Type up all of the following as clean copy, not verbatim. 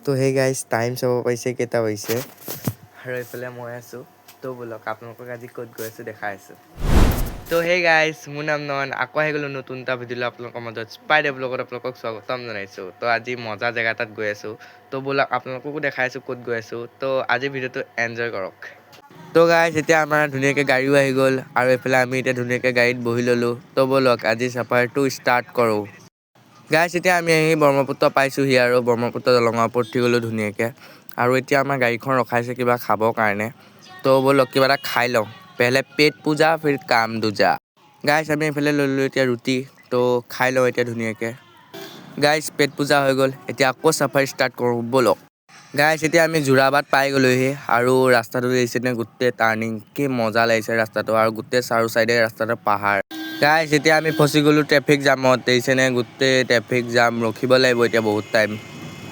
তো hey guys time চাব পাইছে কেইটা হৈছে আৰু এইফালে মই আছোঁ তো বোলক আপোনালোকক আজি ক'ত গৈ আছোঁ দেখাই আছোঁ তো হে গাইজ মোৰ নাম নয়ন আকৌ আহি গ'লোঁ নতুন এটা ভিডিঅ' আপোনালোকৰ মাজত স্পাইডাৰ ব্লগত আপোনালোকক স্বাগতম জনাইছোঁ তো আজি মজা জেগা এটাত গৈ আছোঁ তো বোলক আপোনালোককো দেখাই আছোঁ ক'ত গৈ আছোঁ তো আজি ভিডিঅ'টো এনজয় কৰক তো গাইজ এতিয়া আমাৰ ধুনীয়াকৈ গাড়ীও আহি গ'ল আৰু এইফালে আমি এতিয়া ধুনীয়াকৈ গাড়ীত বহি ল'লোঁ তো বোলক আজি চাফাৰটো ষ্টাৰ্ট কৰোঁ গাইজ এতিয়া আমি আহি ব্ৰহ্মপুত্ৰ পাইছোঁহি আৰু ব্ৰহ্মপুত্ৰ দলঙৰ ওপৰত উঠি গ'লোঁ ধুনীয়াকৈ আৰু এতিয়া আমাৰ গাড়ীখন ৰখাইছে কিবা খাবৰ কাৰণে তো বোলক কিবা এটা খাই লওঁ পেহলে পেট পূজা ফিৰ কাম দুজা গাইজ আমি এইফালে লৈ ল'লোঁ এতিয়া ৰুটি তো খাই লওঁ এতিয়া ধুনীয়াকৈ গাইজ পেট পূজা হৈ গ'ল এতিয়া আকৌ চাফাৰ ষ্টাৰ্ট কৰোঁ ব'লক গাইজ এতিয়া আমি যোৰাবাট পাই গ'লোহি আৰু ৰাস্তাটো দেখিছেনে গোটেই টাৰ্ণিং কি মজা লাগিছে ৰাস্তাটো আৰু গোটেই চাৰু চাইডে ৰাস্তাটো পাহাৰ গাইজ এতিয়া আমি ফচি গ'লোঁ ট্ৰেফিক জামত দেখিছেনে গোটেই ট্ৰেফিক জাম ৰখিব লাগিব এতিয়া বহুত টাইম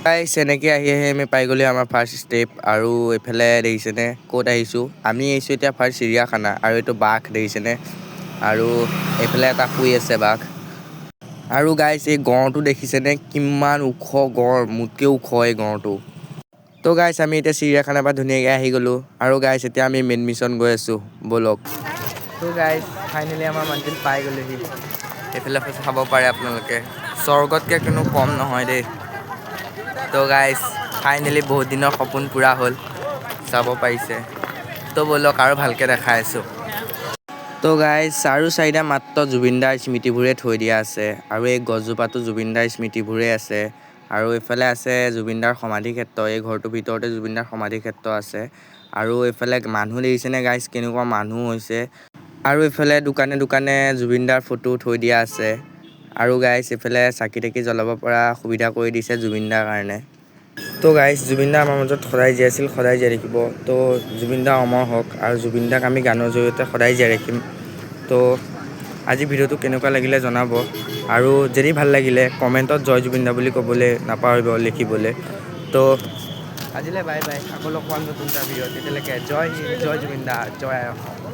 গাইজ এনেকৈ আহি আমি পাই গ'লোঁ আমাৰ ফাৰ্ষ্ট ষ্টেপ আৰু এইফালে দেখিছেনে ক'ত আহিছোঁ আমি আহিছোঁ এতিয়া ফাৰ্ষ্ট চিৰিয়াখানা আৰু এইটো বাঘ দেখিছেনে আৰু এইফালে এটা শুই আছে বাঘ আৰু গাইজ এই গড়টো দেখিছেনে কিমান ওখ গড় মোতকৈ ওখ এই গড়টো তো গাইজ আমি এতিয়া চিৰিয়াখানাৰ পৰা ধুনীয়াকৈ আহি গ'লোঁ আৰু গাইজ এতিয়া আমি মেইন মিছন গৈ আছোঁ ব'লক তো গাইজ ফাইনেলি আমাৰ মন্দিৰ পাই গ'লোহি এইফালে চাব পাৰে আপোনালোকে স্বৰ্গতকৈ কোনো কম নহয় দেই তো গাইজ ফাইনেলি বহুত দিনৰ সপোন পূৰা হ'ল চাব পাৰিছে তো ব'লক আৰু ভালকৈ দেখাই আছোঁ তো গাইজ চাৰু চাৰিটা মাত্ৰ জুবিনদাৰ স্মৃতিবোৰে থৈ দিয়া আছে আৰু এই গছজোপাটো জুবিনদাৰ স্মৃতিবোৰেই আছে আৰু এইফালে আছে জুবিনদাৰ সমাধি ক্ষেত্ৰ এই ঘৰটোৰ ভিতৰতে জুবিনদাৰ সমাধি ক্ষেত্ৰ আছে আৰু এইফালে মানুহ দেখিছেনে গাইজ কেনেকুৱা মানুহ হৈছে আৰু এইফালে দোকানে দোকানে জুবিনদাৰ ফটো থৈ দিয়া আছে আৰু গাইজ এইফালে চাকি তাকি জ্বলাব পৰা সুবিধা কৰি দিছে জুবিনদাৰ কাৰণে তো গাইজ জুবিনদা আমাৰ মাজত সদায় জীয়াই আছিল সদায় জীয়াই ৰাখিব তো জুবিনদা অমৰ হওক আৰু জুবিনদাক আমি গানৰ জৰিয়তে সদায় জীয়াই ৰাখিম তো আজি ভিডিঅ'টো কেনেকুৱা লাগিলে জনাব আৰু যদি ভাল লাগিলে কমেণ্টত জয় জুবিনদা বুলি ক'বলৈ নাপাহৰিব লিখিবলৈ তো আজিলৈ বাই বাই আকৌ লগ পাম নতুন এটা ভিডিঅ' তেতিয়ালৈকে জয় হিন্দ জয় জুবিনদা জয় অসম